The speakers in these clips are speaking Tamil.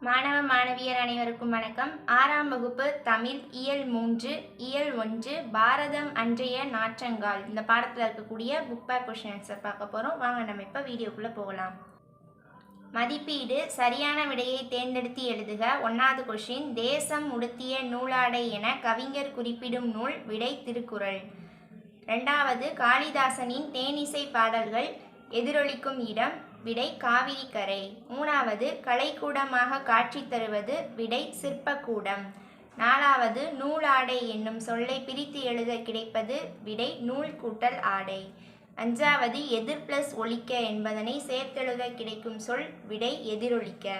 மாணவ மாணவியர் அனைவருக்கும் வணக்கம். 6ஆம் வகுப்பு தமிழ் இயல் 3 இயல் 1 பாரதம் அன்றைய நாற்றங்கால் இந்த பாடத்தில் இருக்கக்கூடிய புக் பேக் கொஸ்டின் ஆன்சர் பார்க்க போகிறோம். வாங்க நம்ம இப்போ வீடியோக்குள்ளே போகலாம். மதிப்பீடு சரியான விடையை தேர்ந்தெடுத்து எழுதுக. 1வது கொஸ்டின், தேசம் உடுத்திய நூலாடை என கவிஞர் குறிப்பிடும் நூல். விடை திருக்குறள். 2வது, காளிதாசனின் தேனிசை பாடல்கள் எதிரொலிக்கும் இடம். விடை காவிரி கரை. 3வது, கலைக்கூடமாக காட்சி தருவது. விடை சிற்பக்கூடம். 4வது, நூலாடை என்னும் சொல்லை பிரித்து எழுத கிடைப்பது. விடை நூல் கூட்டல் ஆடை. 5வது, எதிர் பிளஸ் ஒலிக்க என்பதனை சேர்த்தெழுத கிடைக்கும் சொல். விடை எதிரொலிக்க.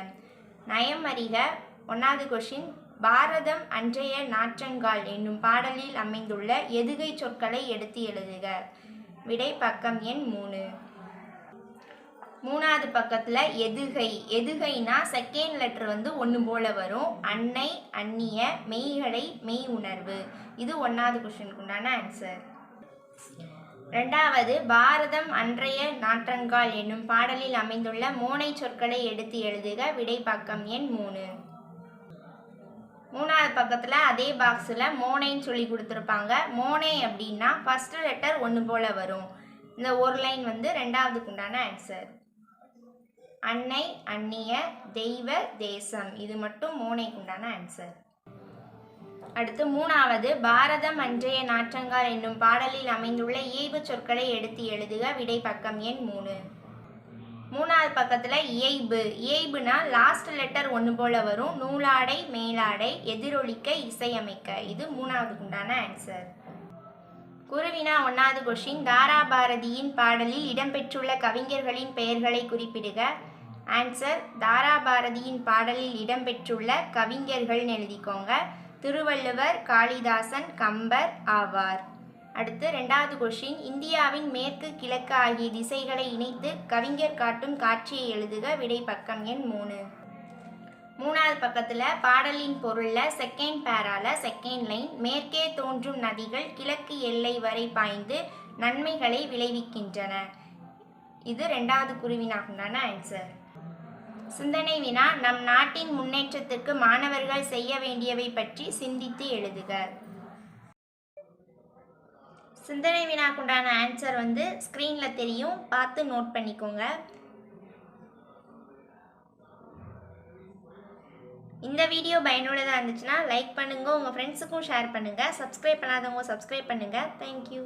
நயம் அறிக. 1வது கொஸ்டின், பாரதம் அன்றைய நாற்றங்கால் என்னும் பாடலில் அமைந்துள்ள எதுகை சொற்களை எடுத்து எழுதுக. விடை பக்கம் எண் 3. 3வது பக்கத்தில் எதுகை. எதுகைனா செகண்ட் லெட்டர் ஒன்று போல வரும். அன்னை, அந்நிய, மெய்களை, மெய் உணர்வு. இது 1வது கொஸ்டினுக்கு உண்டான ஆன்சர். 2வது, பாரதம் அன்றைய நாற்றங்கால் என்னும் பாடலில் அமைந்துள்ள மோனை சொற்களை எடுத்து எழுதுக. விடை பக்கம் எண் 3. 3வது பக்கத்தில் அதே பாக்ஸில் மோனைன்னு சொல்லி கொடுத்துருப்பாங்க. மோனை அப்படின்னா ஃபர்ஸ்ட் லெட்டர் ஒன்று போல வரும். இந்த ஒரு லைன் 2வதுக்கு உண்டான ஆன்சர். அன்னை, அந்நிய, தெய்வ, தேசம். இது மட்டும் மோனைக்கு உண்டான ஆன்சர். அடுத்து 3வது, பாரதம் அன்றைய நாற்றங்கால் என்னும் பாடலில் அமைந்துள்ள இயைபு சொற்களை எடுத்து எழுதுக. விடை பக்கம் எண் 3. 3வது பக்கத்தில் இயைபு. இயைபுனா லாஸ்ட் லெட்டர் ஒன்று போல வரும். நூலாடை, மேலாடை, எதிரொலிக்க, இசையமைக்க. இது 3வதுக்கு உண்டான ஆன்சர். குருவினா 1வது கொஸ்டின், தாராபாரதியின் பாடலில் இடம்பெற்றுள்ள கவிஞர்களின் பெயர்களை குறிப்பிடுக. ஆன்சர், தாராபாரதியின் பாடலில் இடம்பெற்றுள்ள கவிஞர்கள்னு எழுதிக்கோங்க. திருவள்ளுவர், காளிதாசன், கம்பர் ஆவார். அடுத்து 2வது கொஸ்டின், இந்தியாவின் மேற்கு, கிழக்கு ஆகிய திசைகளை இணைத்து கவிஞர் காட்டும் காட்சியை எழுதுக. விடை பக்கம் எண் 3. 3வது பக்கத்தில் பாடலின் பொருளில் செகண்ட் பேரால செகண்ட் லைன், மேற்கே தோன்றும் நதிகள் கிழக்கு எல்லை வரை பாய்ந்து நன்மைகளை விளைவிக்கின்றன. இது 2வது குருவினாக்குண்டான ஆன்சர். சிந்தனை வினா, நம் நாட்டின் முன்னேற்றத்திற்கு மாணவர்கள் செய்ய வேண்டியவை பற்றி சிந்தித்து எழுதுக. சிந்தனை வினாக்குண்டான ஆன்சர் ஸ்க்ரீனில் தெரியும், பார்த்து நோட் பண்ணிக்கோங்க. இந்த வீடியோ பயனுள்ளதாக இருந்துச்சுன்னா லைக் பண்ணுங்கள், உங்கள் ஃப்ரெண்ட்ஸுக்கும் ஷேர் பண்ணுங்கள். சப்ஸ்கிரைப் பண்ணாதவங்க சப்ஸ்கிரைப் பண்ணுங்கள். தேங்க்யூ.